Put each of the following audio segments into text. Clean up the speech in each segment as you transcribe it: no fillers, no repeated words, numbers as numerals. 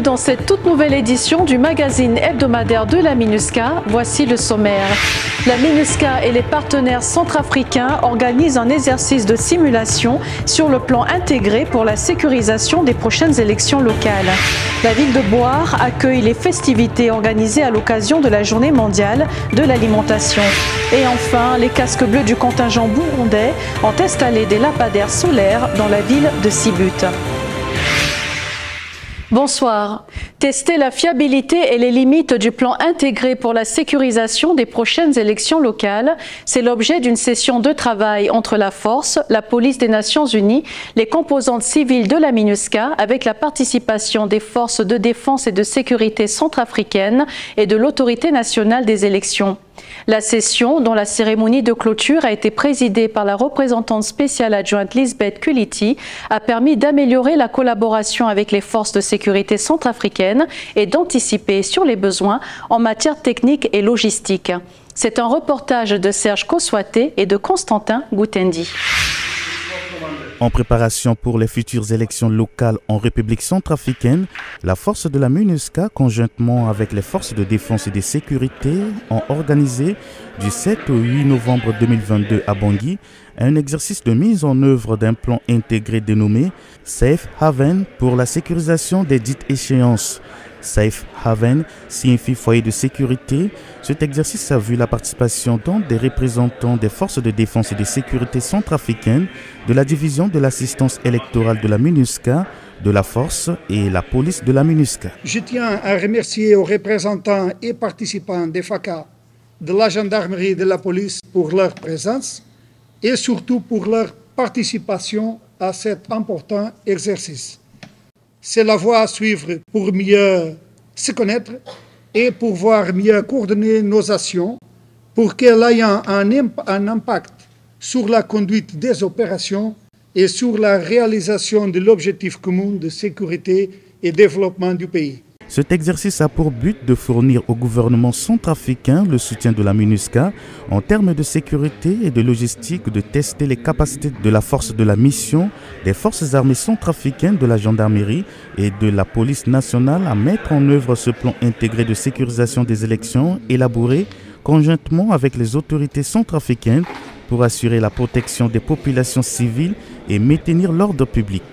dans cette toute nouvelle édition du magazine hebdomadaire de la MINUSCA. Voici le sommaire. La MINUSCA et les partenaires centrafricains organisent un exercice de simulation sur le plan intégré pour la sécurisation des prochaines élections locales. La ville de Boar accueille les festivités organisées à l'occasion de la Journée mondiale de l'alimentation. Et enfin, les casques bleus du contingent burundais ont installé des lampadaires solaires dans la ville de Sibut. Bonsoir. Tester la fiabilité et les limites du plan intégré pour la sécurisation des prochaines élections locales, c'est l'objet d'une session de travail entre la force, la police des Nations Unies, les composantes civiles de la MINUSCA avec la participation des forces de défense et de sécurité centrafricaines et de l'autorité nationale des élections. La session, dont la cérémonie de clôture a été présidée par la représentante spéciale adjointe Lisbeth Kuliti, a permis d'améliorer la collaboration avec les forces de sécurité centrafricaines et d'anticiper sur les besoins en matière technique et logistique. C'est un reportage de Serge Koswaté et de Constantin Goutendi. En préparation pour les futures élections locales en République centrafricaine, la force de la MINUSCA, conjointement avec les forces de défense et de sécurité, ont organisé du 7 au 8 novembre 2022 à Bangui un exercice de mise en œuvre d'un plan intégré dénommé Safe Haven pour la sécurisation des dites échéances. Safe Haven signifie foyer de sécurité. Cet exercice a vu la participation des représentants des forces de défense et de sécurité centrafricaines, de la division de l'assistance électorale de la MINUSCA, de la force et la police de la MINUSCA. Je tiens à remercier aux représentants et participants des FACA, de la gendarmerie et de la police pour leur présence et surtout pour leur participation à cet important exercice. C'est la voie à suivre pour mieux se connaître et pouvoir mieux coordonner nos actions pour qu'elles aient un impact sur la conduite des opérations et sur la réalisation de l'objectif commun de sécurité et développement du pays. Cet exercice a pour but de fournir au gouvernement centrafricain le soutien de la MINUSCA en termes de sécurité et de logistique, de tester les capacités de la force de la mission, des forces armées centrafricaines, de la gendarmerie et de la police nationale à mettre en œuvre ce plan intégré de sécurisation des élections élaboré conjointement avec les autorités centrafricaines pour assurer la protection des populations civiles et maintenir l'ordre public.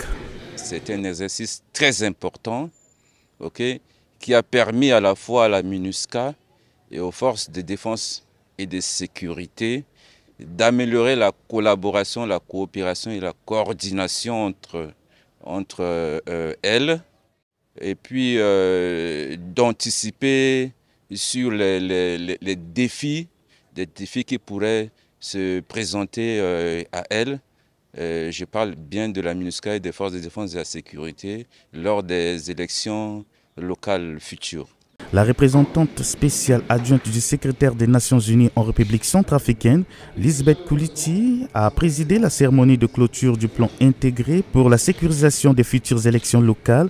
C'est un exercice très important. Qui a permis à la fois à la MINUSCA et aux forces de défense et de sécurité d'améliorer la collaboration, la coopération et la coordination entre elles et puis d'anticiper sur les défis, des défis qui pourraient se présenter à elles. Je parle bien de la MINUSCA et des forces de défense et de la sécurité lors des élections locales futures. La représentante spéciale adjointe du secrétaire des Nations Unies en République centrafricaine, Lisbeth Kuliti, a présidé la cérémonie de clôture du plan intégré pour la sécurisation des futures élections locales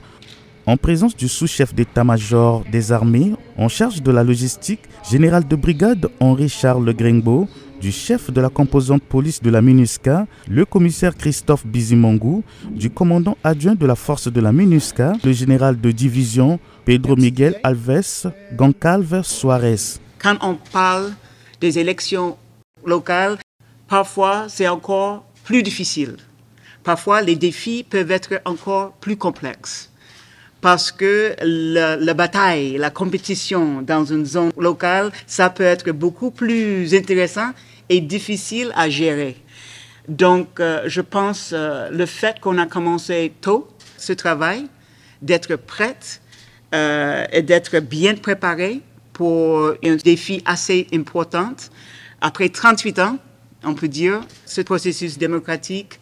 en présence du sous-chef d'état-major des armées en charge de la logistique, général de brigade Henri-Charles Grengbo, du chef de la composante police de la MINUSCA, le commissaire Christophe Bizimangou, du commandant adjoint de la force de la MINUSCA, le général de division Pedro Miguel Alves Goncalves Suarez. Quand on parle des élections locales, parfois c'est encore plus difficile. Parfois les défis peuvent être encore plus complexes. Parce que la bataille, la compétition dans une zone locale, ça peut être beaucoup plus intéressant et difficile à gérer. Donc, je pense le fait qu'on a commencé tôt ce travail, d'être prête et d'être bien préparé pour un défi assez important. Après 38 ans, on peut dire, ce processus démocratique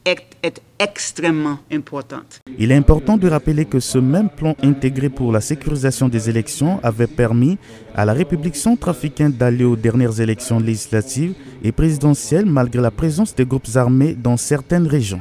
est extrêmement importante. Il est important de rappeler que ce même plan intégré pour la sécurisation des élections avait permis à la République centrafricaine d'aller aux dernières élections législatives et présidentielles malgré la présence des groupes armés dans certaines régions.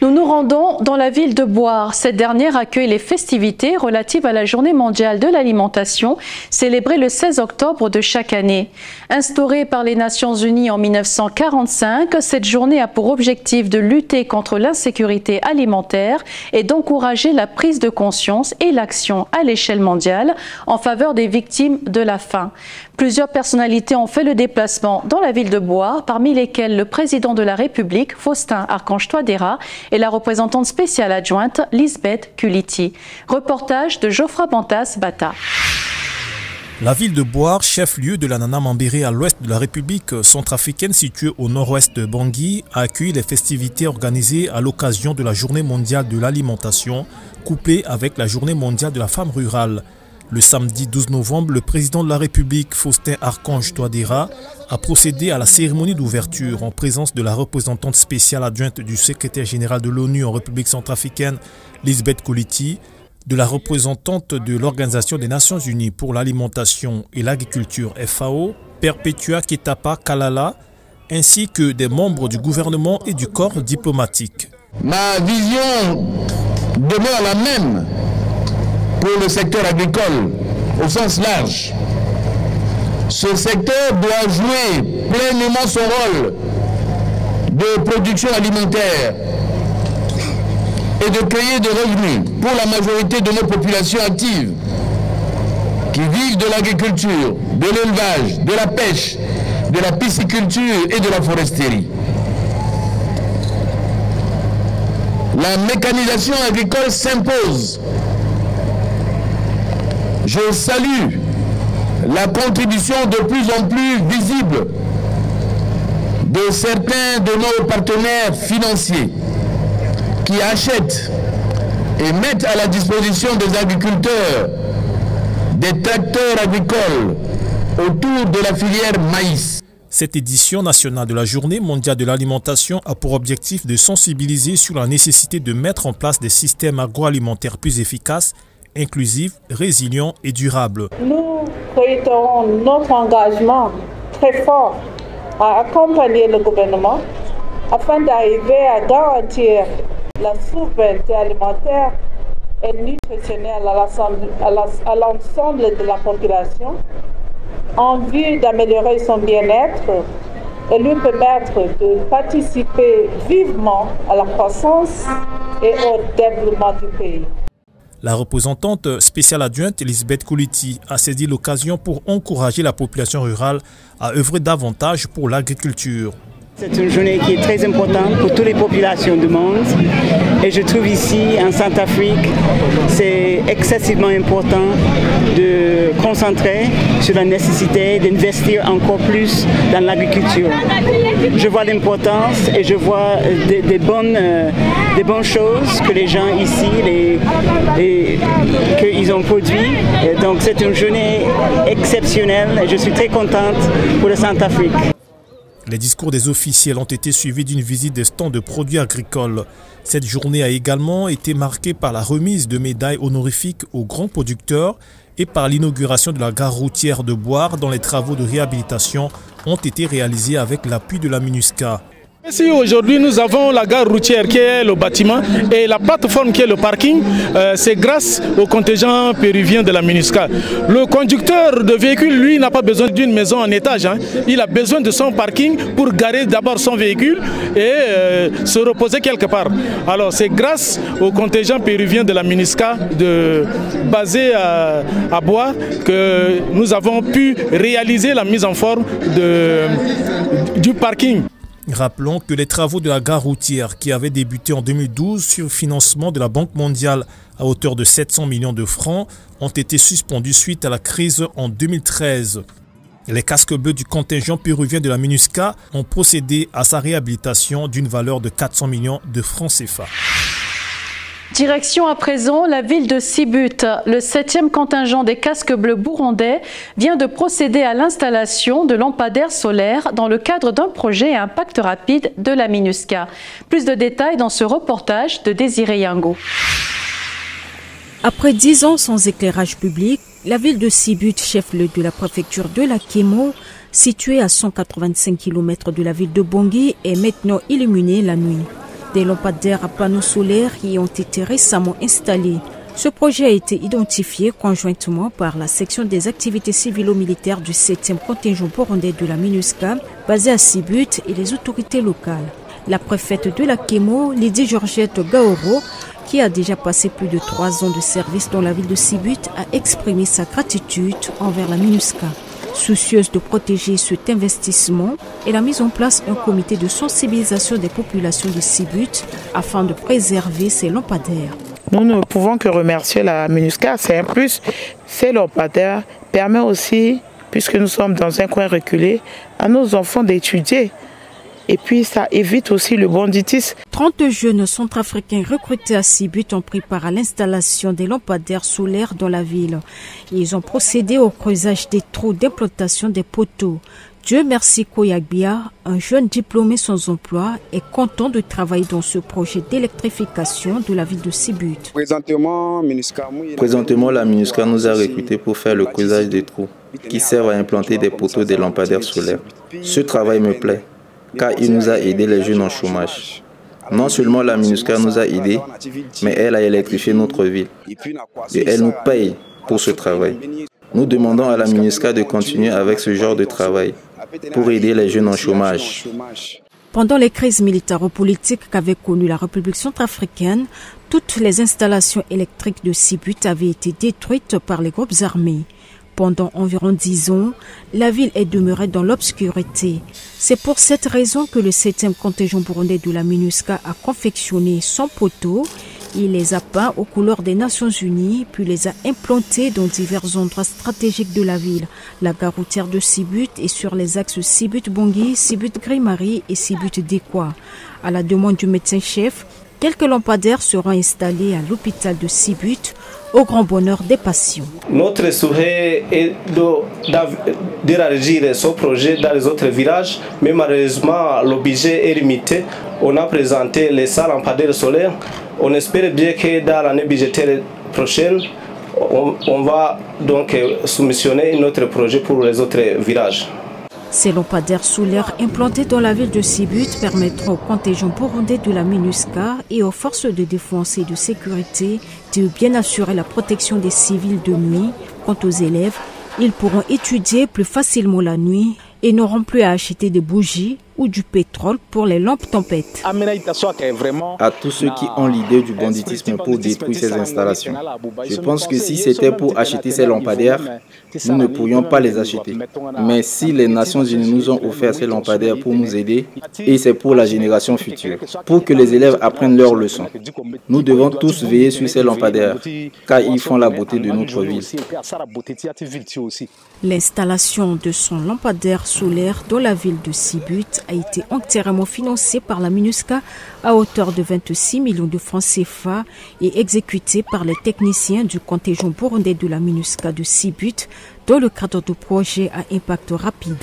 Nous Nous nous rendons dans la ville de Bouar. Cette dernière accueille les festivités relatives à la Journée mondiale de l'alimentation, célébrée le 16 octobre de chaque année. Instaurée par les Nations Unies en 1945, cette journée a pour objectif de lutter contre l'insécurité alimentaire et d'encourager la prise de conscience et l'action à l'échelle mondiale en faveur des victimes de la faim. Plusieurs personnalités ont fait le déplacement dans la ville de Bouar, parmi lesquelles le président de la République, Faustin Archange Touadéra, et la représentante spéciale adjointe, Lisbeth Kuliti. Reportage de Geoffroy Bantas Bata. La ville de Bouar, chef-lieu de la Nana Mambéré à l'ouest de la République centrafricaine située au nord-ouest de Bangui, a accueilli les festivités organisées à l'occasion de la Journée mondiale de l'alimentation, couplée avec la Journée mondiale de la femme rurale. Le samedi 12 novembre, le président de la République, Faustin Archange Touadéra, a procédé à la cérémonie d'ouverture en présence de la représentante spéciale adjointe du secrétaire général de l'ONU en République centrafricaine, Lisbeth Kuliti, de la représentante de l'Organisation des Nations Unies pour l'alimentation et l'agriculture FAO, Perpetua Ketapa Kalala, ainsi que des membres du gouvernement et du corps diplomatique. Ma vision demeure la même pour le secteur agricole au sens large. Ce secteur doit jouer pleinement son rôle de production alimentaire et de créer des revenus pour la majorité de nos populations actives qui vivent de l'agriculture, de l'élevage, de la pêche, de la pisciculture et de la foresterie. La mécanisation agricole s'impose. Je salue la contribution de plus en plus visible de certains de nos partenaires financiers qui achètent et mettent à la disposition des agriculteurs des tracteurs agricoles autour de la filière maïs. Cette édition nationale de la Journée mondiale de l'alimentation a pour objectif de sensibiliser sur la nécessité de mettre en place des systèmes agroalimentaires plus efficaces, inclusifs, résilients et durables. Nous réitérons notre engagement très fort à accompagner le gouvernement afin d'arriver à garantir la souveraineté alimentaire et nutritionnelle à l'ensemble de la population en vue d'améliorer son bien-être et lui permettre de participer vivement à la croissance et au développement du pays. La représentante spéciale adjointe Lisbeth Kuliti a saisi l'occasion pour encourager la population rurale à œuvrer davantage pour l'agriculture. C'est une journée qui est très importante pour toutes les populations du monde et je trouve ici en Centrafrique c'est excessivement important de concentrer sur la nécessité d'investir encore plus dans l'agriculture. Je vois l'importance et je vois des bonnes choses que les gens ici qu'ils ont produit. Et donc c'est une journée exceptionnelle et je suis très contente pour le Centrafrique. Les discours des officiels ont été suivis d'une visite des stands de produits agricoles. Cette journée a également été marquée par la remise de médailles honorifiques aux grands producteurs et par l'inauguration de la gare routière de Bouar dont les travaux de réhabilitation ont été réalisés avec l'appui de la MINUSCA. Ici aujourd'hui nous avons la gare routière qui est le bâtiment et la plateforme qui est le parking, c'est grâce au contingent péruvien de la MINUSCA. Le conducteur de véhicule, lui, n'a pas besoin d'une maison en étage, il a besoin de son parking pour garer d'abord son véhicule et se reposer quelque part. Alors c'est grâce au contingent péruvien de la MINUSCA basé à Bouar que nous avons pu réaliser la mise en forme du parking. Rappelons que les travaux de la gare routière qui avaient débuté en 2012 sur financement de la Banque mondiale à hauteur de 700 millions de francs ont été suspendus suite à la crise en 2013. Les casques bleus du contingent péruvien de la MINUSCA ont procédé à sa réhabilitation d'une valeur de 400 millions de francs CFA. Direction à présent la ville de Sibut. Le 7e contingent des casques bleus burundais vient de procéder à l'installation de lampadaires solaires dans le cadre d'un projet à impact rapide de la MINUSCA. Plus de détails dans ce reportage de Désiré Yango. Après 10 ans sans éclairage public, la ville de Sibut, chef-lieu de la préfecture de la Kémo, située à 185 km de la ville de Bangui, est maintenant illuminée la nuit. des lampadaires à panneaux solaires y ont été récemment installés. Ce projet a été identifié conjointement par la section des activités civilo-militaires du 7e contingent burundais de la MINUSCA, basée à Sibut, et les autorités locales. La préfète de la Kémo, Lydie Georgette Gaoro, qui a déjà passé plus de 3 ans de service dans la ville de Sibut, a exprimé sa gratitude envers la MINUSCA. Soucieuse de protéger cet investissement, elle a mis en place un comité de sensibilisation des populations de Sibut afin de préserver ces lampadaires. Nous ne pouvons que remercier la MINUSCA, c'est un plus. Ces lampadaires permettent aussi, puisque nous sommes dans un coin reculé, à nos enfants d'étudier. Et puis ça évite aussi le banditisme. 30 jeunes centrafricains recrutés à Sibut ont pris part à l'installation des lampadaires solaires dans la ville. Ils ont procédé au creusage des trous d'implantation des poteaux. Dieu merci Koyagbia, un jeune diplômé sans emploi, est content de travailler dans ce projet d'électrification de la ville de Sibut. Présentement, la MINUSCA nous a recrutés pour faire le creusage des trous qui servent à implanter des poteaux des lampadaires solaires. Ce travail me plaît, car il nous a aidé les jeunes en chômage. Non seulement la MINUSCA nous a aidés, mais elle a électrifié notre ville. Et elle nous paye pour ce travail. Nous demandons à la MINUSCA de continuer avec ce genre de travail pour aider les jeunes en chômage. Pendant les crises militaro-politiques qu'avait connues la République centrafricaine, toutes les installations électriques de Sibut avaient été détruites par les groupes armés. Pendant environ 10 ans, la ville est demeurée dans l'obscurité. C'est pour cette raison que le 7e contingent burundais de la MINUSCA a confectionné 100 poteaux. Il les a peints aux couleurs des Nations Unies, puis les a implantés dans divers endroits stratégiques de la ville. La gare routière de Sibut et sur les axes Sibut-Bangui, Sibut-Grimari et Sibut-Dekwa. À la demande du médecin-chef, quelques lampadaires seront installés à l'hôpital de Sibut, au grand bonheur des patients. Notre souhait est d'élargir ce projet dans les autres villages, mais malheureusement le budget est limité. On a présenté les 100 lampadaires solaires. On espère bien que dans l'année budgétaire prochaine, on va donc soumissionner notre projet pour les autres villages. Ces lampadaires solaires implantés dans la ville de Sibut permettront au contingent burundais de la MINUSCA et aux forces de défense et de sécurité de bien assurer la protection des civils de nuit. Quant aux élèves, ils pourront étudier plus facilement la nuit et n'auront plus à acheter des bougies ou du pétrole pour les lampes tempêtes. À tous ceux qui ont l'idée du banditisme pour détruire ces installations, je pense que si c'était pour acheter ces lampadaires, nous ne pourrions pas les acheter. Mais si les Nations Unies nous ont offert ces lampadaires pour nous aider, et c'est pour la génération future, pour que les élèves apprennent leurs leçons, nous devons tous veiller sur ces lampadaires, car ils font la beauté de notre ville. L'installation de son lampadaire solaire dans la ville de Sibut a été entièrement financée par la MINUSCA à hauteur de 26 millions de francs CFA et exécutée par les techniciens du contingent burundais de la MINUSCA de Sibut dans le cadre de projets à impact rapide.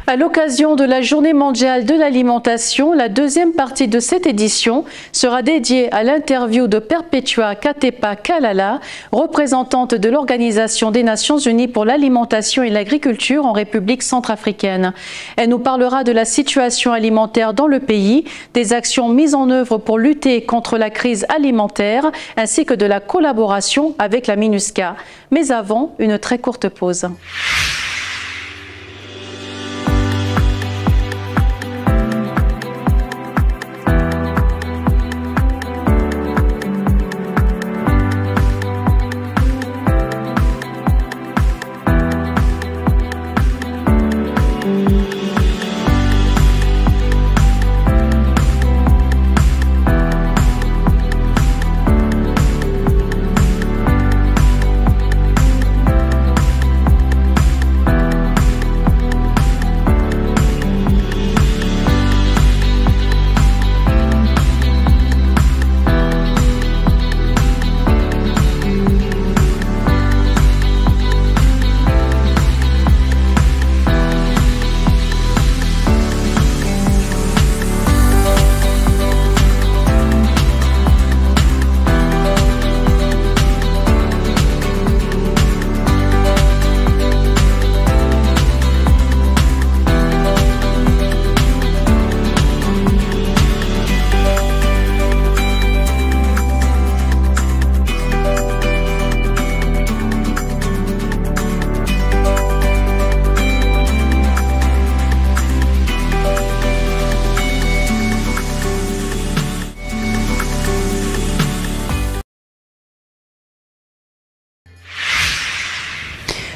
À l'occasion de la Journée mondiale de l'alimentation, la deuxième partie de cette édition sera dédiée à l'interview de Perpetua Katepa Kalala, représentante de l'Organisation des Nations Unies pour l'alimentation et l'agriculture en République centrafricaine. Elle nous parlera de la situation alimentaire dans le pays, des actions mises en œuvre pour lutter contre la crise alimentaire, ainsi que de la collaboration avec la MINUSCA. Mais avant, une très courte pause.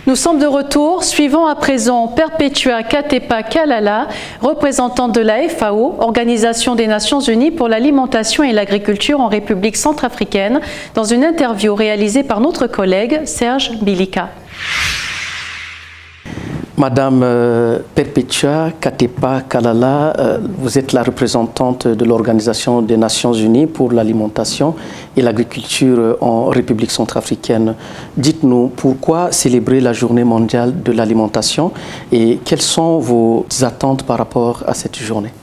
Nous sommes de retour. Suivons à présent Perpetua Katepa Kalala, représentante de la FAO, Organisation des Nations Unies pour l'alimentation et l'agriculture en République centrafricaine, dans une interview réalisée par notre collègue Serge Bilika. Madame Perpetua Katepa Kalala, vous êtes la représentante de l'Organisation des Nations Unies pour l'alimentation et l'agriculture en République centrafricaine. Dites-nous, pourquoi célébrer la Journée mondiale de l'alimentation et quelles sont vos attentes par rapport à cette journée?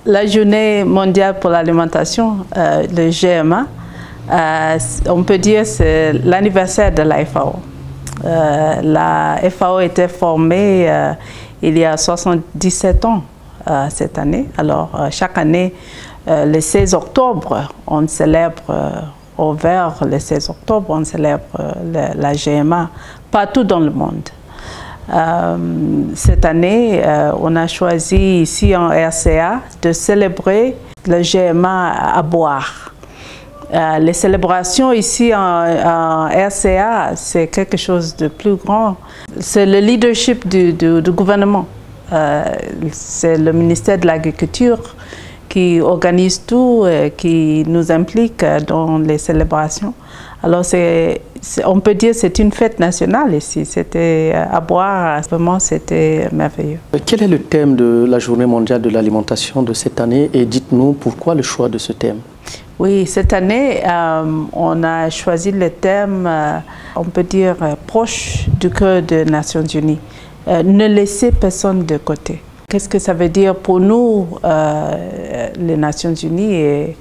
La Journée mondiale pour l'alimentation, le GMA, on peut dire c'est l'anniversaire de la FAO. La FAO était formée il y a 77 ans cette année. Alors chaque année, le 16 octobre, on célèbre, vers le 16 octobre, on célèbre la GMA partout dans le monde. Cette année, on a choisi ici en RCA de célébrer le GMA à boire. Les célébrations ici en RCA, c'est quelque chose de plus grand. C'est le leadership du gouvernement. C'est le ministère de l'Agriculture qui organise tout, qui nous implique dans les célébrations. Alors on peut dire que c'est une fête nationale ici. C'était à boire, vraiment c'était merveilleux. Quel est le thème de la Journée mondiale de l'alimentation de cette année et dites-nous pourquoi le choix de ce thème? Oui, cette année, on a choisi le thème, on peut dire, proche du cœur des Nations Unies. Ne laisser personne de côté. Qu'est-ce que ça veut dire pour nous, les Nations Unies et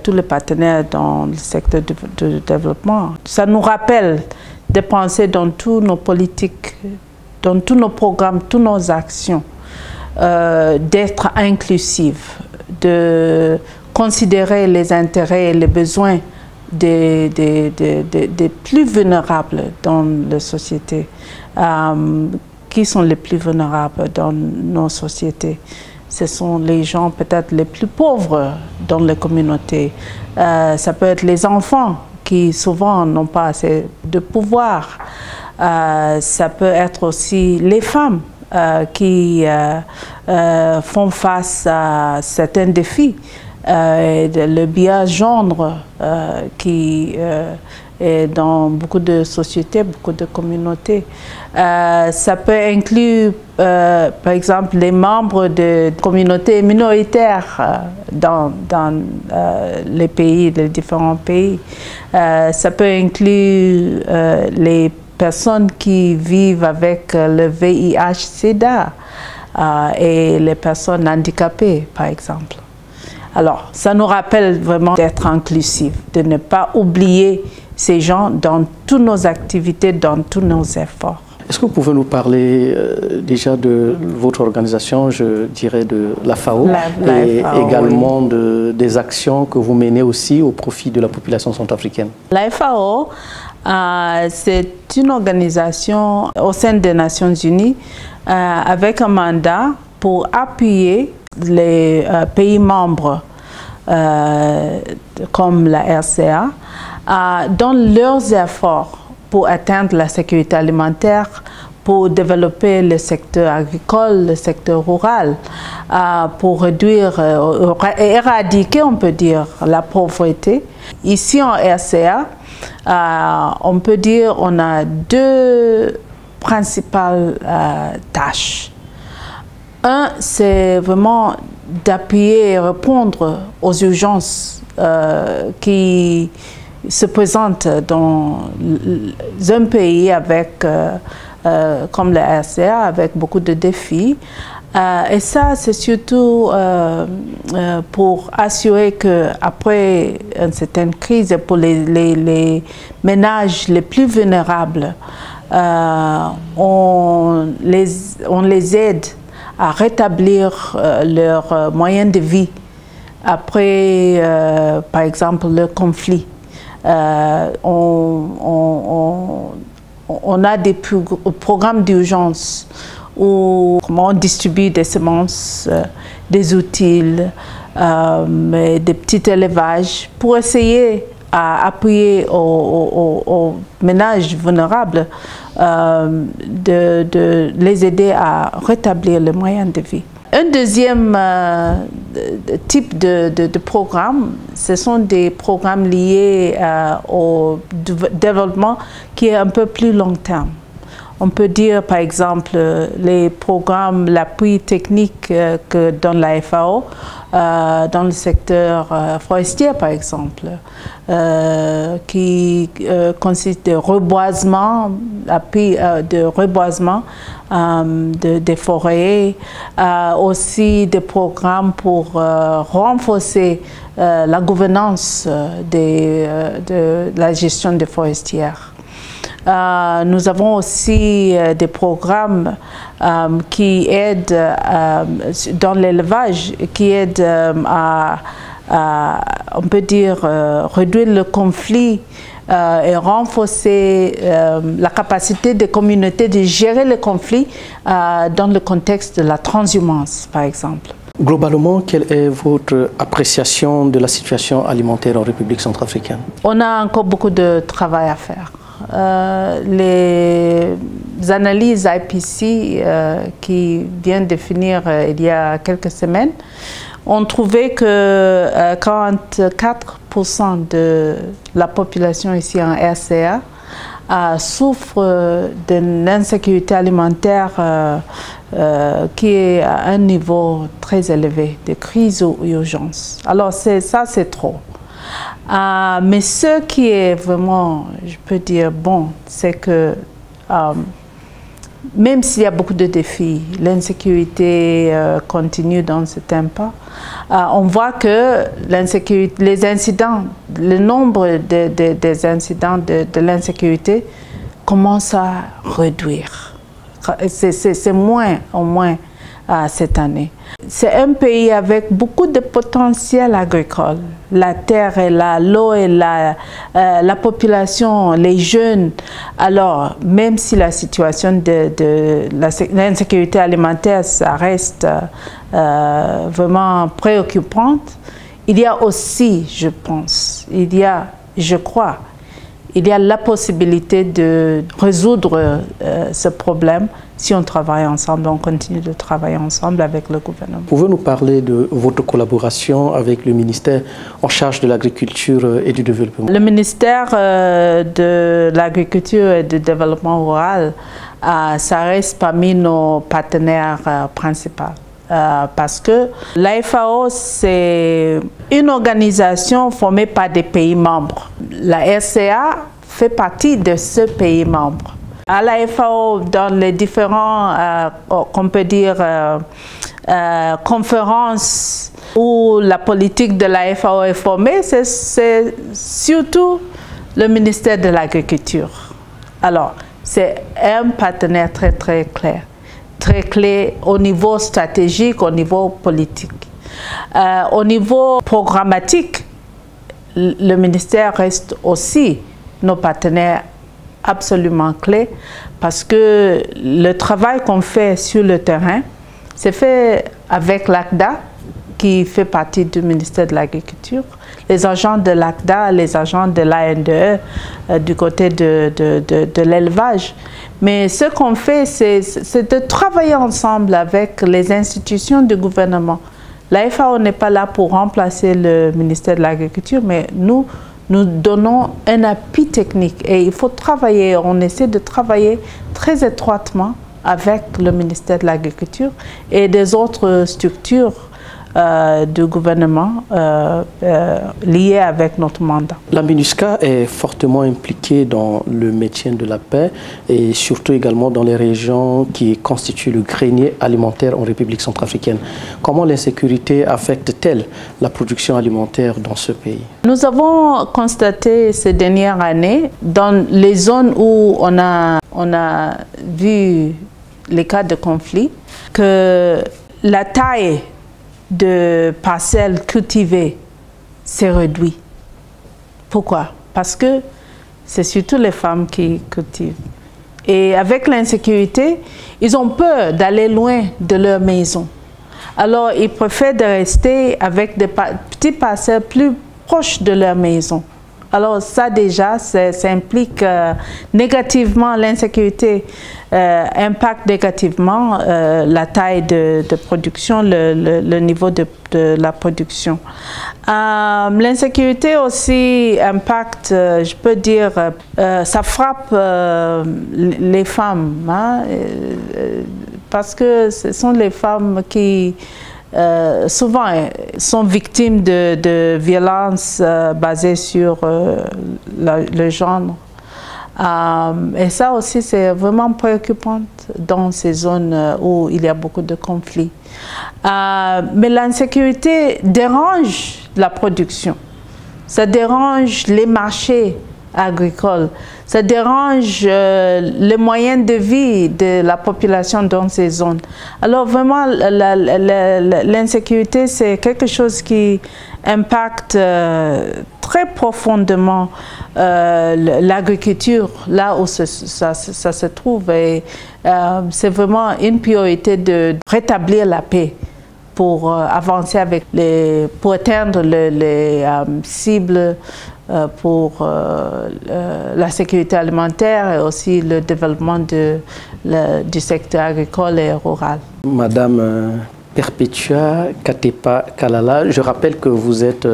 tous les partenaires dans le secteur du développement? Ça nous rappelle de penser dans tous nos politiques, dans tous nos programmes, toutes nos actions, d'être inclusifs, de considérer les intérêts et les besoins des plus vulnérables dans la société. Qui sont les plus vulnérables dans nos sociétés? Ce sont les gens peut-être les plus pauvres dans les communautés. Ça peut être les enfants qui souvent n'ont pas assez de pouvoir. Ça peut être aussi les femmes qui font face à certains défis. Le biais genre qui est dans beaucoup de sociétés, beaucoup de communautés. Ça peut inclure, par exemple, les membres de communautés minoritaires dans les pays, les différents pays. Ça peut inclure les personnes qui vivent avec le VIH-Sida et les personnes handicapées, par exemple. Alors, ça nous rappelle vraiment d'être inclusif, de ne pas oublier ces gens dans toutes nos activités, dans tous nos efforts. Est-ce que vous pouvez nous parler déjà de votre organisation, je dirais de la FAO, et FAO, également des actions que vous menez aussi au profit de la population centrafricaine? La FAO, c'est une organisation au sein des Nations Unies avec un mandat pour appuyer les pays membres comme la RCA dans leurs efforts pour atteindre la sécurité alimentaire, pour développer le secteur agricole, le secteur rural, pour réduire, éradiquer, on peut dire, la pauvreté. Ici en RCA, on peut dire qu'on a deux principales tâches. Un, c'est vraiment d'appuyer et répondre aux urgences qui se présentent dans un pays avec, comme la RCA, avec beaucoup de défis. Et ça, c'est surtout pour assurer qu'après une certaine crise, pour les ménages les plus vulnérables, on les aide à rétablir leurs moyens de vie après, par exemple, le conflit. On a des programmes d'urgence où on distribue des semences, des outils, des petits élevages pour essayer à appuyer aux ménages vulnérables, de les aider à rétablir les moyens de vie. Un deuxième type de programme, ce sont des programmes liés au développement qui est un peu plus long terme. On peut dire par exemple les programmes, l'appui technique que donne la FAO dans le secteur forestier par exemple, qui consiste de reboisement, l'appui de reboisement des forêts, aussi des programmes pour renforcer la gouvernance de la gestion des forestières. Nous avons aussi des programmes qui aident dans l'élevage, qui aident on peut dire, réduire le conflit et renforcer la capacité des communautés de gérer le conflit dans le contexte de la transhumance, par exemple. Globalement, quelle est votre appréciation de la situation alimentaire en République centrafricaine? On a encore beaucoup de travail à faire. Les analyses IPC qui viennent de finir il y a quelques semaines ont trouvé que 44% de la population ici en RCA souffre d'une insécurité alimentaire qui est à un niveau très élevé de crise ou urgence. Alors ça c'est trop. Mais ce qui est vraiment, je peux dire, bon, c'est que même s'il y a beaucoup de défis, l'insécurité continue dans ce tempo, on voit que les incidents, le nombre des incidents de l'insécurité commence à réduire. C'est moins, au moins, cette année. C'est un pays avec beaucoup de potentiel agricole. La terre est là, l'eau est là, la population, les jeunes. Alors, même si la situation de l'insécurité alimentaire, ça reste vraiment préoccupante, il y a aussi, je pense, je crois, il y a la possibilité de résoudre ce problème si on travaille ensemble, on continue de travailler ensemble avec le gouvernement. Pouvez-vous nous parler de votre collaboration avec le ministère en charge de l'agriculture et du développement? Le ministère de l'agriculture et du développement rural, ça reste parmi nos partenaires principaux. Parce que la FAO, c'est une organisation formée par des pays membres. La RCA fait partie de ce pays membre. À la FAO, dans les différents, qu'on peut dire, conférences où la politique de la FAO est formée, c'est surtout le ministère de l'Agriculture. Alors, c'est un partenaire très très clair. Très clé au niveau stratégique, au niveau politique. Au niveau programmatique, le ministère reste aussi nos partenaires absolument clés parce que le travail qu'on fait sur le terrain, c'est fait avec l'ACDA qui fait partie du ministère de l'Agriculture, les agents de l'ACDA, les agents de l'ANDE du côté de l'élevage. Mais ce qu'on fait, c'est de travailler ensemble avec les institutions du gouvernement. La FAO n'est pas là pour remplacer le ministère de l'Agriculture, mais nous donnons un appui technique. Et il faut travailler, on essaie de travailler très étroitement avec le ministère de l'Agriculture et des autres structures du gouvernement liées avec notre mandat. La MINUSCA est fortement impliquée dans le maintien de la paix et surtout également dans les régions qui constituent le grenier alimentaire en République centrafricaine. Comment l'insécurité affecte-t-elle la production alimentaire dans ce pays? Nous avons constaté ces dernières années, dans les zones où on a vu les cas de conflit, que la taille de parcelles cultivées s'est réduite. Pourquoi? Parce que c'est surtout les femmes qui cultivent. Et avec l'insécurité, ils ont peur d'aller loin de leur maison. Alors, ils préfèrent de rester avec des petites parcelles plus proches de leur maison. Alors ça déjà, ça implique négativement l'insécurité, impacte négativement la taille de production, le niveau de la production. L'insécurité aussi impacte, je peux dire, ça frappe les femmes, hein, parce que ce sont les femmes qui souvent sont victimes de violences basées sur le genre. Et ça aussi, c'est vraiment préoccupant dans ces zones où il y a beaucoup de conflits. Mais l'insécurité dérange la production, ça dérange les marchés agricoles, ça dérange les moyens de vie de la population dans ces zones. Alors vraiment, l'insécurité, c'est quelque chose qui impacte très profondément l'agriculture, là où ça se trouve. Et c'est vraiment une priorité de rétablir la paix pour avancer avec pour atteindre les cibles pour la sécurité alimentaire et aussi le développement du secteur agricole et rural. Madame Perpetua Katepa Kalala, je rappelle que vous êtes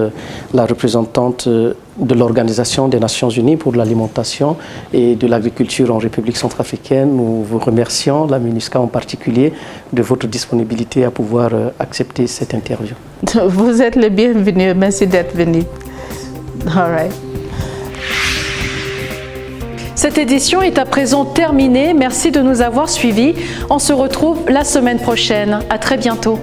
la représentante de l'Organisation des Nations Unies pour l'alimentation et de l'agriculture en République centrafricaine. Nous vous remercions, la MINUSCA en particulier, de votre disponibilité à pouvoir accepter cette interview. Vous êtes les bienvenus, merci d'être venu. All right. Cette édition est à présent terminée. Merci de nous avoir suivis. On se retrouve la semaine prochaine. À très bientôt.